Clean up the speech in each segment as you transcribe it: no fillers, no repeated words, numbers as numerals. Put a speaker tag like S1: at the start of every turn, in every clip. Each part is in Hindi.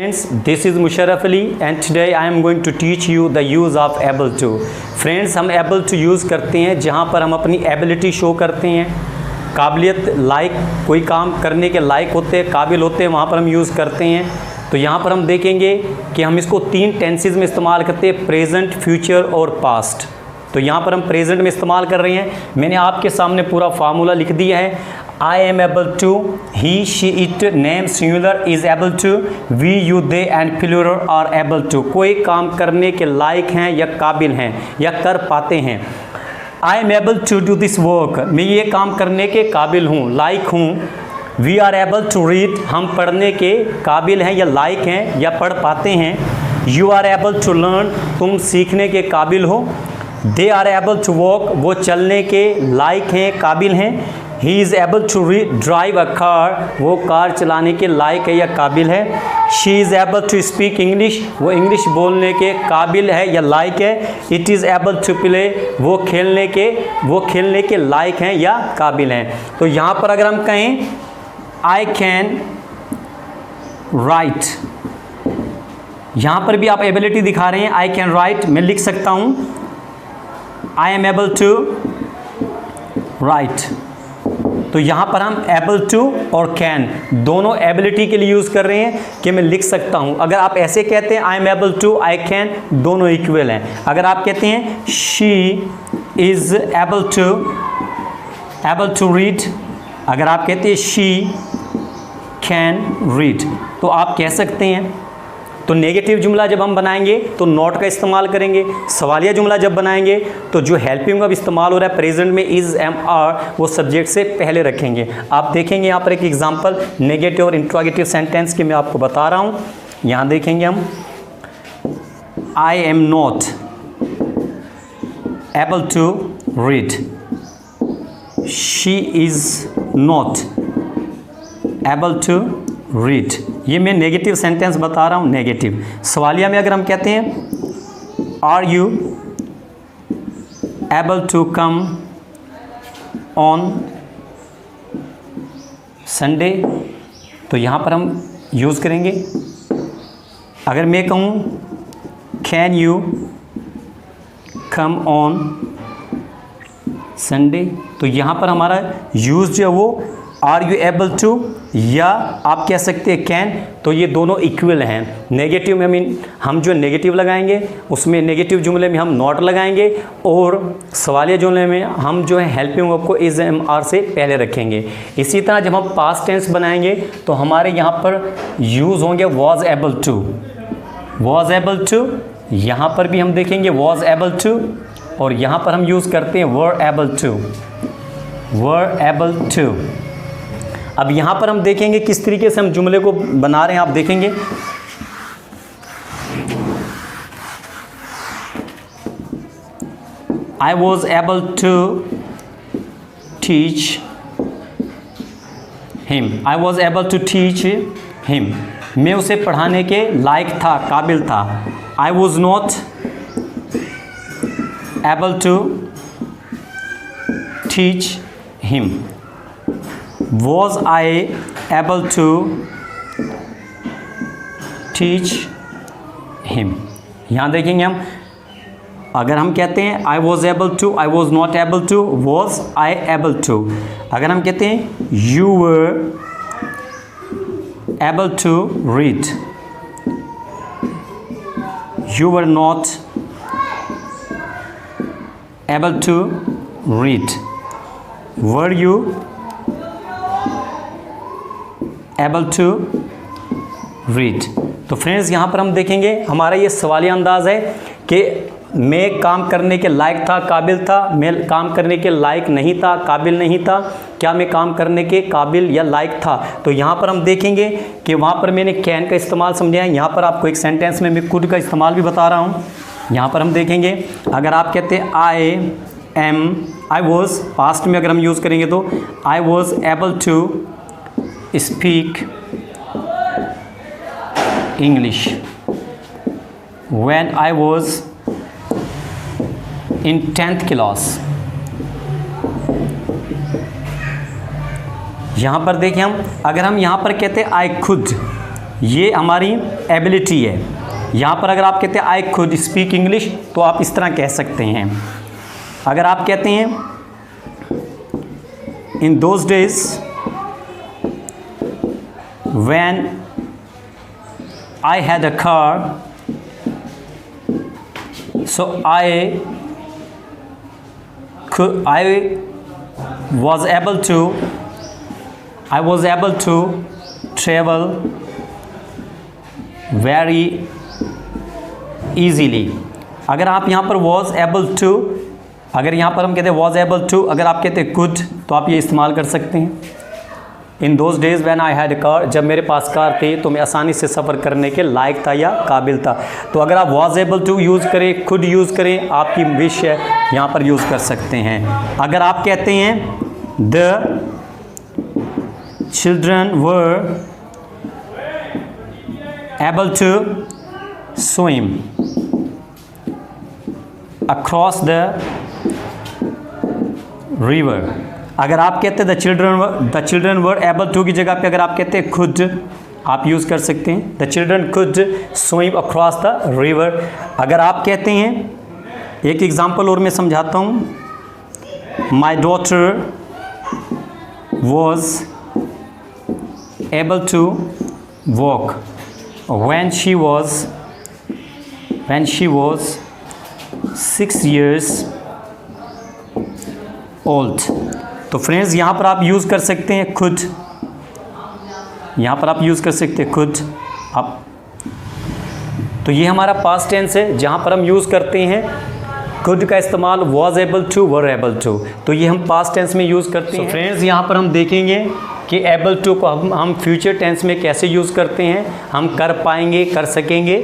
S1: Friends, this is Musharraf Ali and today I am going to teach you the use of able to. Friends, हम able to use करते हैं जहाँ पर हम अपनी ability show करते हैं, काबिलियत लायक कोई काम करने के लायक होते हैं, काबिल होते हैं, वहाँ पर हम यूज़ करते हैं। तो यहाँ पर हम देखेंगे कि हम इसको 3 टेंसेस में इस्तेमाल करते हैं, प्रेजेंट, फ्यूचर और पास्ट। तो यहाँ पर हम प्रेजेंट में इस्तेमाल कर रहे हैं। मैंने आपके सामने पूरा फार्मूला लिख दिया है। I am able to, he, she, it, name singular is able to, we, you, they and plural are able to। कोई काम करने के लायक हैं या काबिल हैं या कर पाते हैं। I am able to do this work, मैं ये काम करने के काबिल हूँ, लायक हूँ। We are able to read, हम पढ़ने के काबिल हैं या लायक हैं या पढ़ पाते हैं। You are able to learn, तुम सीखने के काबिल हो। They are able to walk, वो चलने के लायक हैं, काबिल हैं। He is able to drive a car, वो कार चलाने के लायक है या काबिल है। She is able to speak English, वो इंग्लिश बोलने के काबिल है या लायक है। It is able to play, वो खेलने के लायक हैं या काबिल हैं। तो यहाँ पर अगर हम कहें I can write, यहाँ पर भी आप एबिलिटी दिखा रहे हैं। I can write, मैं लिख सकता हूँ। I am able to write, तो यहाँ पर हम able to और can दोनों एबिलिटी के लिए यूज़ कर रहे हैं कि मैं लिख सकता हूँ। अगर आप ऐसे कहते हैं I am able to, I can, दोनों इक्वल हैं। अगर आप कहते हैं she is able to read, अगर आप कहते हैं she can read, तो आप कह सकते हैं। तो नेगेटिव जुमला जब हम बनाएंगे तो नॉट का इस्तेमाल करेंगे। सवालिया जुमला जब बनाएंगे तो जो हेल्पिंग वर्ब इस्तेमाल हो रहा है प्रेजेंट में इज़, एम, आर, वो सब्जेक्ट से पहले रखेंगे। आप देखेंगे यहाँ पर एक एग्जांपल नेगेटिव और इंट्रोगेटिव सेंटेंस की मैं आपको बता रहा हूँ। यहाँ देखेंगे हम I am not able to read, she is not able to read. ये मैं नेगेटिव सेंटेंस बता रहा हूँ, नेगेटिव। सवालिया में अगर हम कहते हैं are you able to come on Sunday, तो यहाँ पर हम यूज़ करेंगे। अगर मैं कहूँ can you come on Sunday, तो यहाँ पर हमारा यूज़ जो है वो आर यू एबल टू या आप कह सकते हैं कैन, तो ये दोनों इक्वल हैं। नेगेटिव में हम जो नेगेटिव लगाएंगे उसमें नेगेटिव जुमले में हम नॉट लगाएंगे और सवालिया जुमले में हम जो है हेल्पिंग वर्ब को इज, एम, आर से पहले रखेंगे। इसी तरह जब हम पास्ट टेंस बनाएंगे तो हमारे यहाँ पर यूज़ होंगे was able to, was able to. यहाँ पर भी हम देखेंगे वॉज एबल टू और यहाँ पर हम यूज़ करते हैं were able to, were able to. अब यहाँ पर हम देखेंगे किस तरीके से हम जुमले को बना रहे हैं। आप देखेंगे I was able to teach him, I was able to teach him, मैं उसे पढ़ाने के लायक था, काबिल था। I was not able to teach him, was I able to teach him। यहाँ देखेंगे हम, अगर हम कहते हैं I was able to, I was not able to, was I able to। अगर हम कहते हैं you were able to read, you were not able to read, were you able to read. तो फ्रेंड्स यहाँ पर हम देखेंगे हमारा ये सवालिया अंदाज़ है कि मैं काम करने के लायक था, काबिल था, मैं काम करने के लायक नहीं था, काबिल नहीं था, क्या मैं काम करने के काबिल या लायक था। तो यहाँ पर हम देखेंगे कि वहाँ पर मैंने कैन का इस्तेमाल समझाया। यहाँ पर आपको एक सेंटेंस में मैं कुड का इस्तेमाल भी बता रहा हूँ। यहाँ पर हम देखेंगे अगर आप कहते हैं I am, I was, past में अगर हम यूज़ करेंगे तो I was able to speak English when I was in 10th class। यहाँ पर देखिए हम, अगर हम यहाँ पर कहते हैं आई खुद, ये हमारी एबिलिटी है। यहाँ पर अगर आप कहते हैं आई कुड स्पीक इंग्लिश, तो आप इस तरह कह सकते हैं। अगर आप कहते हैं in those days when I had a car, so I was able to travel very easily। अगर आप यहाँ पर was able to, अगर यहाँ पर हम कहते हैं was able to, अगर आप कहते हैं could, तो आप ये इस्तेमाल कर सकते हैं। In those days when I had car, जब मेरे पास कार थी तो मैं आसानी से सफ़र करने के लायक था या काबिल था। तो अगर आप was able to यूज़ करें, could यूज़ करें, आपकी विश है, यहाँ पर यूज़ कर सकते हैं। अगर आप कहते हैं the children were able to swim across the river, अगर आप कहते हैं the children were able to की जगह पे अगर आप कहते हैं खुद, आप यूज़ कर सकते हैं the children could swim across the river. अगर आप कहते हैं, एक एग्जांपल और मैं समझाता हूँ, my daughter was able to walk when she was 6 years old. तो फ्रेंड्स यहाँ पर आप यूज़ कर सकते हैं खुद, यहाँ पर आप यूज़ कर सकते हैं खुद आप। तो ये हमारा पास्ट टेंस है जहाँ पर हम यूज़ करते हैं खुद का इस्तेमाल was able to, were able to, तो ये हम पास्ट टेंस में यूज़ करते हैं। फ्रेंड्स यहाँ पर हम देखेंगे कि able to को हम फ्यूचर टेंस में कैसे यूज़ करते हैं। हम कर पाएंगे, कर सकेंगे।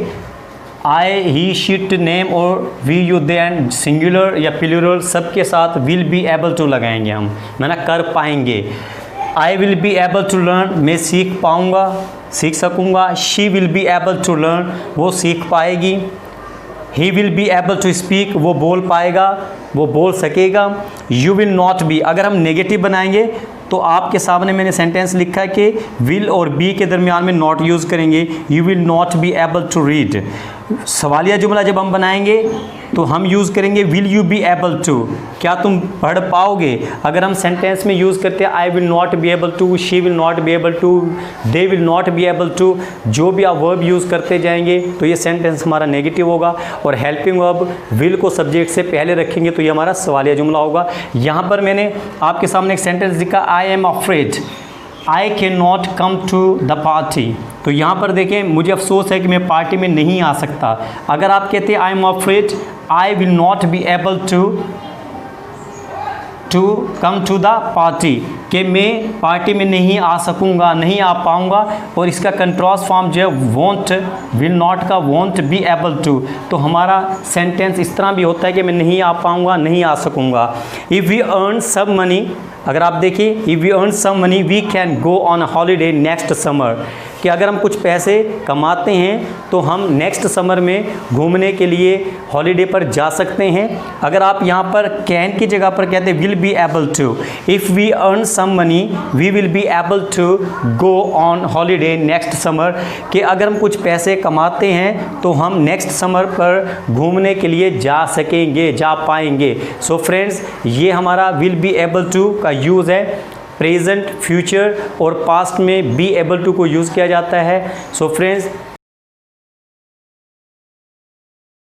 S1: आई, ही, शीट, नेम और we, you, they and singular या प्लूरल सबके साथ विल बी एबल टू लगाएंगे हम, मैंने कर पाएंगे। I will be able to learn, मैं सीख पाऊँगा, सीख सकूँगा। She will be able to learn, वो सीख पाएगी। He will be able to speak, वो बोल पाएगा, वो बोल सकेगा। यू विल नॉट बी, अगर हम नेगेटिव बनाएंगे तो आपके सामने मैंने सेंटेंस लिखा है कि विल और बी के दरमियान में नॉट यूज़ करेंगे। You will not be able to read. सवालिया जुमला जब हम बनाएंगे तो हम यूज़ करेंगे will you be able to, क्या तुम पढ़ पाओगे। अगर हम सेंटेंस में यूज़ करते हैं I will not be able to, she will not be able to, they will not be able to, जो भी आप वर्ब यूज़ करते जाएंगे तो ये सेंटेंस हमारा नेगेटिव होगा। और हेल्पिंग वर्ब विल को सब्जेक्ट से पहले रखेंगे तो ये हमारा सवालिया जुमला होगा। यहाँ पर मैंने आपके सामने एक सेंटेंस लिखा, I am afraid I can not come to the party. तो यहाँ पर देखें, मुझे अफसोस है कि मैं पार्टी में नहीं आ सकता। अगर आप कहते हैं I am afraid I will not be able to come to the party, कि मैं पार्टी में नहीं आ सकूँगा, नहीं आ पाऊँगा। और इसका कंट्रास्ट फॉर्म जो है वॉन्ट, विल नॉट का वॉन्ट बी एबल टू, तो हमारा सेंटेंस इस तरह भी होता है कि मैं नहीं आ पाऊँगा, नहीं आ सकूँगा। If we earn some money, अगर आप देखिए if we earn some money we can go on a holiday next summer, कि अगर हम कुछ पैसे कमाते हैं तो हम नेक्स्ट समर में घूमने के लिए हॉलीडे पर जा सकते हैं। अगर आप यहाँ पर कैन की जगह पर कहते हैं will be able to, if we earn some money we will be able to go on holiday next summer, कि अगर हम कुछ पैसे कमाते हैं तो हम नेक्स्ट समर पर घूमने के लिए जा सकेंगे, जा पाएंगे। सो फ्रेंड्स, ये हमारा विल बी एबल टू का यूज़ है। प्रेजेंट, फ्यूचर और पास्ट में बी एबल टू को यूज़ किया जाता है। So friends,